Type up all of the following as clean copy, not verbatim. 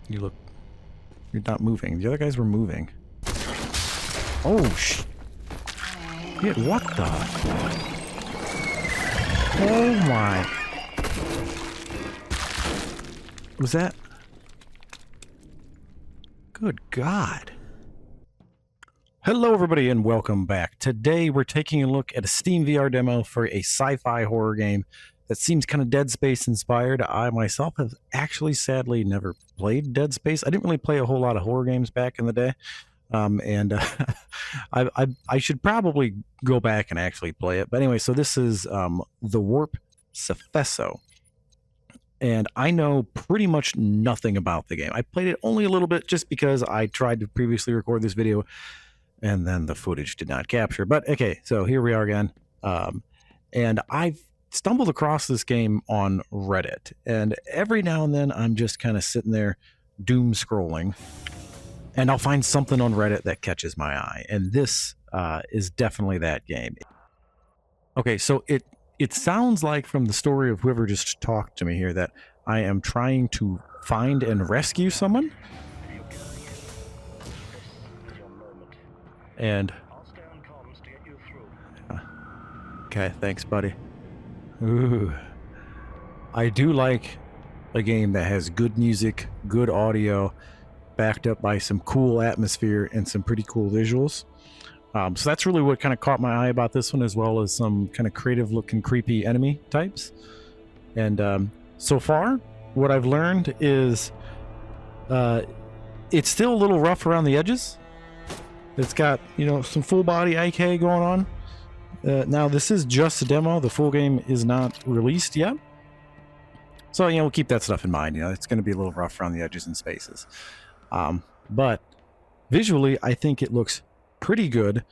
You're not moving. The other guys were moving. Oh, shit, what the? Oh my. Was that? Good God. Hello everybody and welcome back. Today we're taking a look at a Steam VR demo for a sci-fi horror game that seems kind of Dead Space inspired. I myself have actually sadly never played Dead Space. I didn't really play a whole lot of horror games back in the day. I should probably go back and actually play it. But anyway, so this is the Warp Cephessio. And I know pretty much nothing about the game. I played it only a little bit just because I tried to previously record this video and then the footage did not capture. But okay, so here we are again. And I've stumbled across this game on Reddit. And every now and then I'm just kind of sitting there doom scrolling. And I'll find something on Reddit that catches my eye. And this is definitely that game. Okay, so it sounds like from the story of whoever just talked to me here that I am trying to find and rescue someone. And okay, thanks, buddy. Ooh, I do like a game that has good music, good audio, backed up by some cool atmosphere and some pretty cool visuals. So that's really what kind of caught my eye about this one, as well as some kind of creative looking creepy enemy types. And so far what I've learned is it's still a little rough around the edges. It's got, you know, some full body IK going on. Now this is just a demo. The full game is not released yet. So, you know, we'll keep that stuff in mind. You know, it's going to be a little rough around the edges and spaces. But visually, I think it looks pretty good.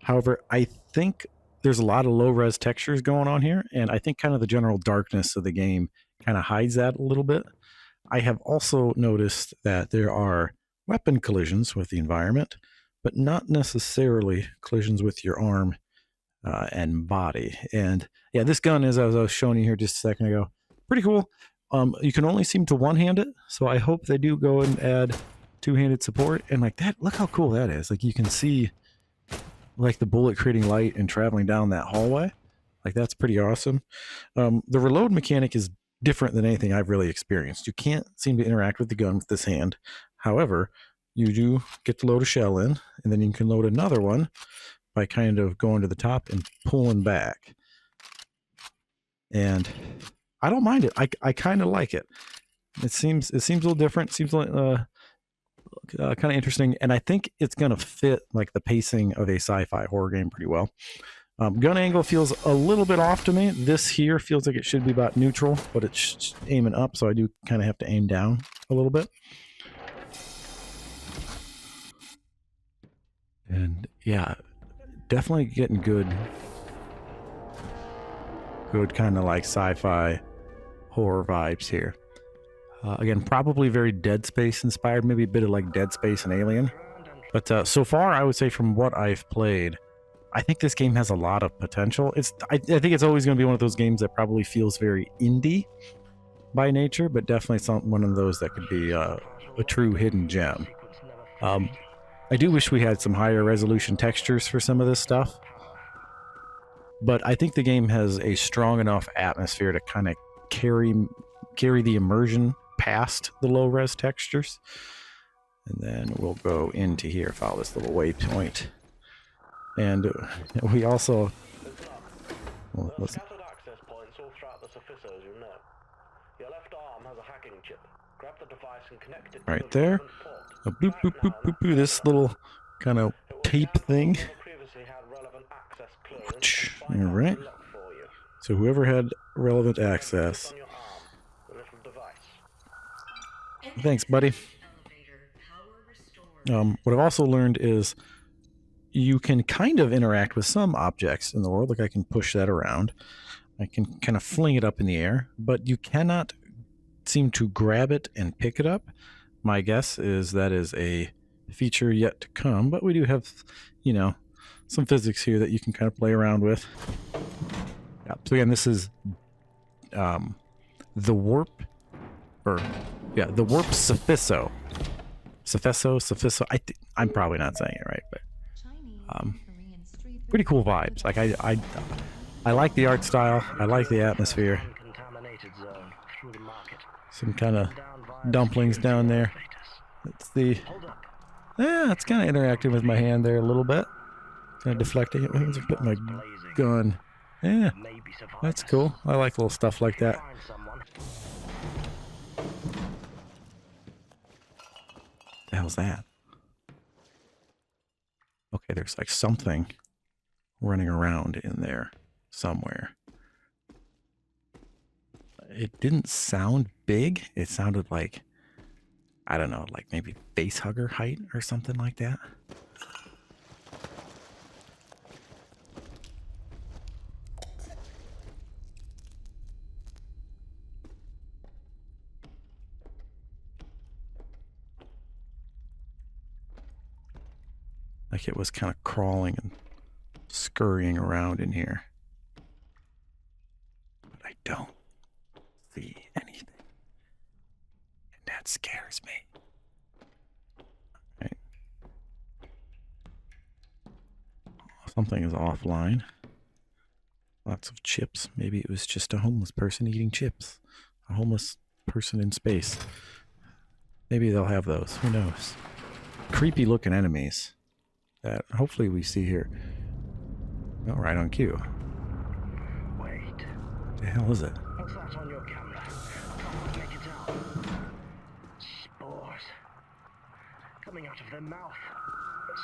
However, I think there's a lot of low-res textures going on here, and I think kind of the general darkness of the game kind of hides that a little bit. I have also noticed that there are weapon collisions with the environment, but not necessarily collisions with your arm and body. And yeah, this gun, as I was showing you here just a second ago, pretty cool. You can only seem to one-hand it, so I hope they do go and add two-handed support. And like that, look how cool that is. Like you can see like the bullet creating light and traveling down that hallway. Like that's pretty awesome. The reload mechanic is different than anything I've really experienced. You can't seem to interact with the gun with this hand. However, you do get to load a shell in, and then you can load another one by kind of going to the top and pulling back. And I don't mind it. I kind of like it. It seems a little different. It seems like kind of interesting, and I think it's gonna fit like the pacing of a sci-fi horror game pretty well. Gun angle feels a little bit off to me. This here feels like it should be about neutral, but it's aiming up, so I do kind of have to aim down a little bit. And yeah, definitely getting good kind of like sci-fi horror vibes here. Again, probably very Dead Space inspired, maybe a bit of like Dead Space and Alien. But so far, I would say from what I've played, I think this game has a lot of potential. I think it's always going to be one of those games that probably feels very indie by nature, but definitely one of those that could be a true hidden gem. I do wish we had some higher resolution textures for some of this stuff, but I think the game has a strong enough atmosphere to kind of carry the immersion past the low res textures. And then we'll go into here, follow this little waypoint, and we also listen. Access points all throughout the Cephessio, as you know. Your left arm has a hacking chip. Grab the device and connect it right there. A boop boop boop boop boop. This little kind of tape thing. All right. So whoever had relevant access. Thanks, buddy. What I've also learned is you can kind of interact with some objects in the world. Like I can push that around. I can kind of fling it up in the air, but you cannot seem to grab it and pick it up. My guess is that is a feature yet to come, but we do have, you know, some physics here that you can kind of play around with. Yeah, so again, this is the Warp, or Yeah, the Warp Cephessio. Cephessio. I'm probably not saying it right, but pretty cool vibes. Like I like the art style. I like the atmosphere. Some kind of dumplings down there. Let's see. Yeah, it's kind of interacting with my hand there a little bit. Kind of deflecting it. Let's put my gun. Yeah, that's cool. I like little stuff like that. The hell's that? Okay, there's like something running around in there somewhere. It didn't sound big. It sounded like, I don't know, like maybe face hugger height or something like that. Like it was kind of crawling and scurrying around in here. But I don't see anything. And that scares me. Right. Something is offline. Lots of chips. Maybe it was just a homeless person eating chips. A homeless person in space. Maybe they'll have those. Who knows? Creepy looking enemies that hopefully we see here. Oh, right on cue. Wait. What the hell is it? What's that on your camera? Can't make it out. Spores. Coming out of their mouth.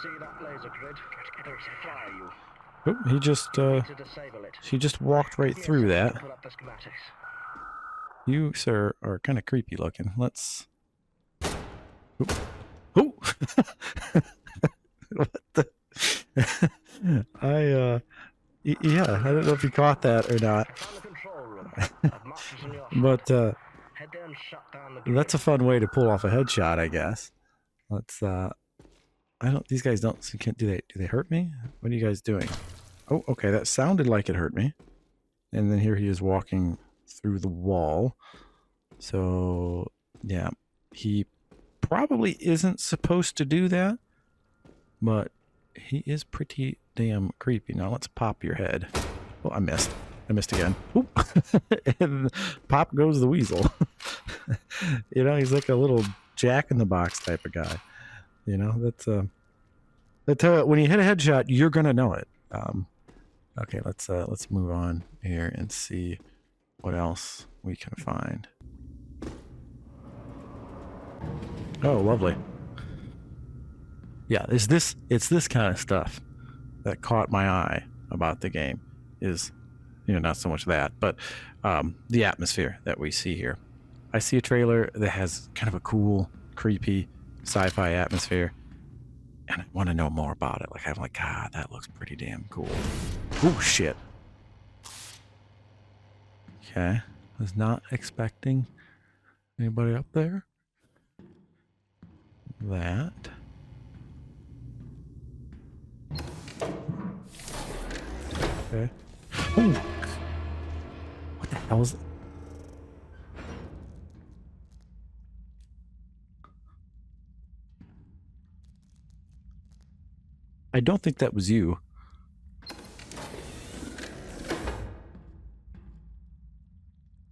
See that laser grid? It'll fire you. Oh, he just, she just walked right through that. Pull up the schematics. You, sir, are kind of creepy looking. Let's... Oh! What the... yeah, I don't know if you caught that or not. But, that's a fun way to pull off a headshot, I guess. Let's, these guys don't, do they hurt me? What are you guys doing? Oh, okay, that sounded like it hurt me. And then here he is walking through the wall. So, yeah, he probably isn't supposed to do that, but he is pretty damn creepy. Now let's pop your head. Oh, I missed. I missed again. And pop goes the weasel. You know, he's like a little jack-in-the-box type of guy. You know, that's when you hit a headshot, you're gonna know it. Okay, let's move on here and see what else we can find. Oh, lovely. Yeah, it's this kind of stuff that caught my eye about the game. Is, you know, not so much that, but the atmosphere that we see here. I see a trailer that has kind of a cool, creepy sci-fi atmosphere, and I want to know more about it. Like, I'm like, God, that looks pretty damn cool. Oh, shit. Okay. Was not expecting anybody up there. That. Okay. Ooh. What the hell is it? I don't think that was you.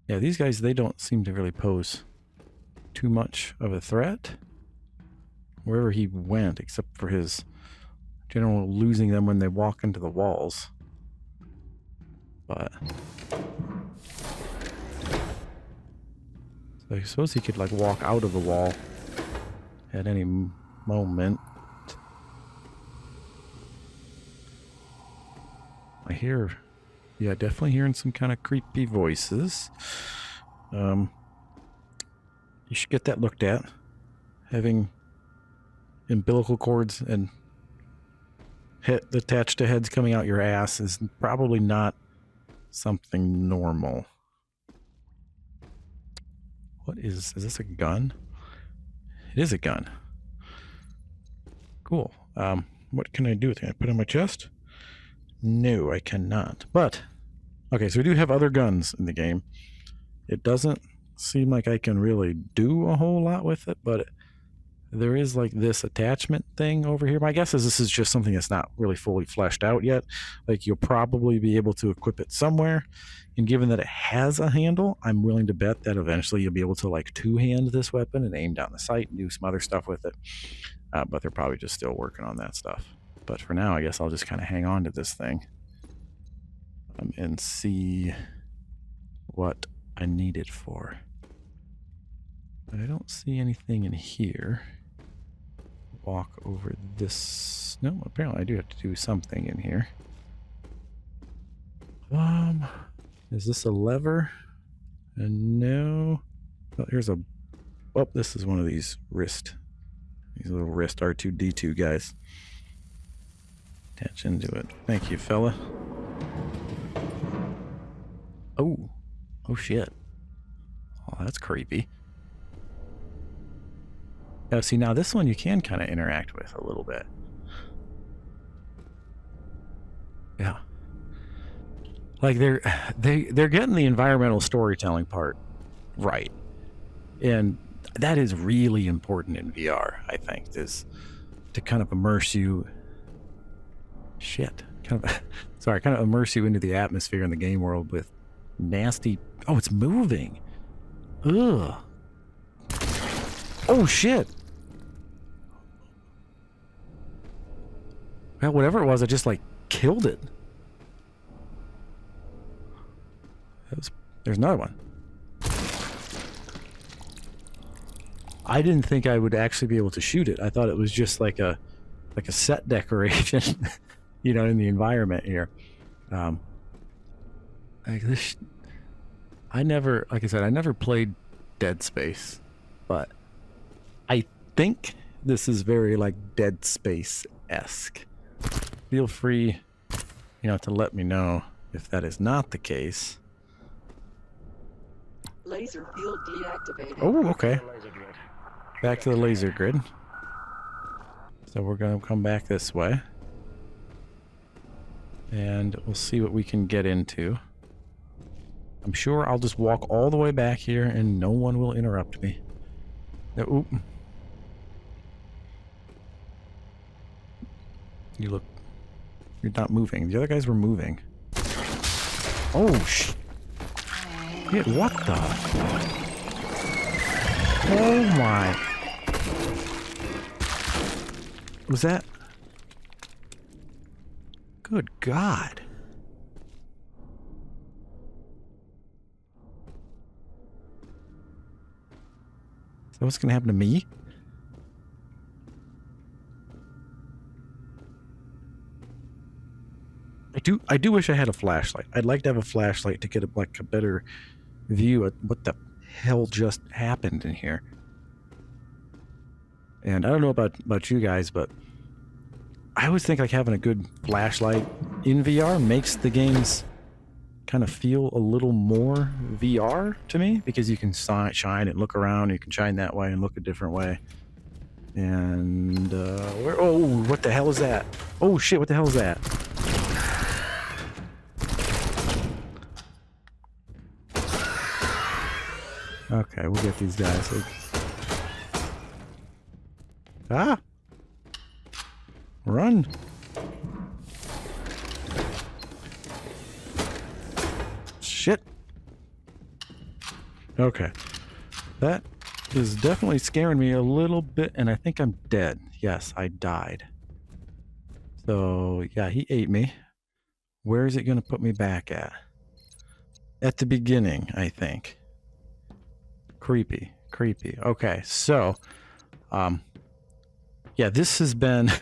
Yeah, these guys, they don't seem to really pose too much of a threat. Wherever he went, except for his general losing them when they walk into the walls. But so I suppose he could like walk out of the wall at any moment. I hear, yeah, definitely hearing some kind of creepy voices. You should get that looked at. Having umbilical cords and attached to heads coming out your ass is probably not something normal. What is this a gun? It is a gun. Cool. What can I do with it? Can I put it on my chest? No, I cannot. But, okay, so we do have other guns in the game. It doesn't seem like I can really do a whole lot with it, but there is like this attachment thing over here. My guess is this is just something that's not really fully fleshed out yet. Like you'll probably be able to equip it somewhere. And given that it has a handle, I'm willing to bet that eventually you'll be able to like two-hand this weapon and aim down the sight and do some other stuff with it. But they're probably just still working on that stuff. But for now, I guess I'll just kind of hang on to this thing and see what I need it for. But I don't see anything in here. Walk over this. No, apparently I do have to do something in here. Is this a lever? And no. Oh, here's a. Oh, this is one of these wrist. These little wrist R2D2 guys. Attach into it. Thank you, fella. Oh. Oh, shit. Oh, that's creepy. Oh, see, now this one you can kind of interact with a little bit. Yeah. Like they're getting the environmental storytelling part right. And that is really important in VR, I think, is to kind of immerse you kind of immerse you into the atmosphere in the game world with nasty. Oh, it's moving. Ugh. Oh shit. Well, whatever it was, I just like killed it. There's another one. I didn't think I would actually be able to shoot it. I thought it was just like a set decoration, you know, in the environment here. Like this, I never played Dead Space, but I think this is very like Dead Space-esque. Feel free, you know, to let me know if that is not the case. Laser field deactivated. Oh, okay. Back to the laser grid. So we're going to come back this way. And we'll see what we can get into. I'm sure I'll just walk all the way back here and no one will interrupt me. You're not moving. The other guys were moving. Oh, shit, what the? Oh my. Was that? Good God. Is that what's going to happen to me? I do wish I had a flashlight. I'd like to have a flashlight to get a better view at what the hell just happened in here. And I don't know about you guys, but I always think like having a good flashlight in VR makes the games kind of feel a little more VR to me, because you can shine and look around. You can shine that way and look a different way. And oh, what the hell is that? Oh shit, what the hell is that? Okay, we'll get these guys. Ah! Run! Shit! Okay. That is definitely scaring me a little bit, and I think I'm dead. Yes, I died. So, yeah, he ate me. Where is it going to put me back at? At the beginning, I think. Creepy. Okay, so yeah, this has been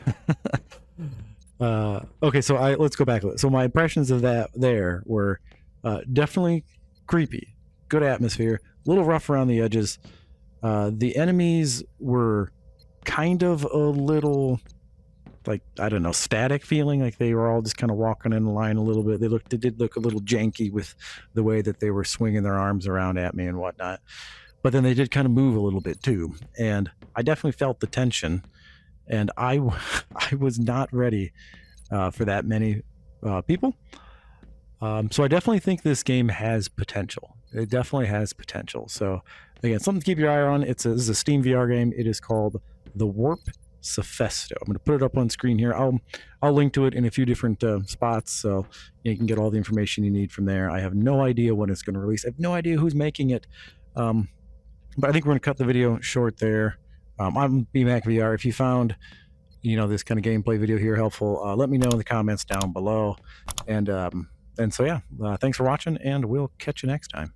okay, so let's go back. So my impressions of that there were definitely creepy, good atmosphere, a little rough around the edges. The enemies were kind of a little, like, I don't know, static feeling, like they were all just kind of walking in line a little bit. They did look a little janky with the way that they were swinging their arms around at me and whatnot. But then they did kind of move a little bit too, and I definitely felt the tension, and I was not ready for that many people. So I definitely think this game has potential. It definitely has potential. So again, something to keep your eye on. This is a Steam VR game. It is called the Warp Cephessio. I'm going to put it up on screen here. I'll link to it in a few different spots, so you can get all the information you need from there. I have no idea when it's going to release. I have no idea who's making it, but I think we're going to cut the video short there. I'm BMAC VR. If you found this kind of gameplay video here helpful, let me know in the comments down below. And so yeah, thanks for watching, and we'll catch you next time.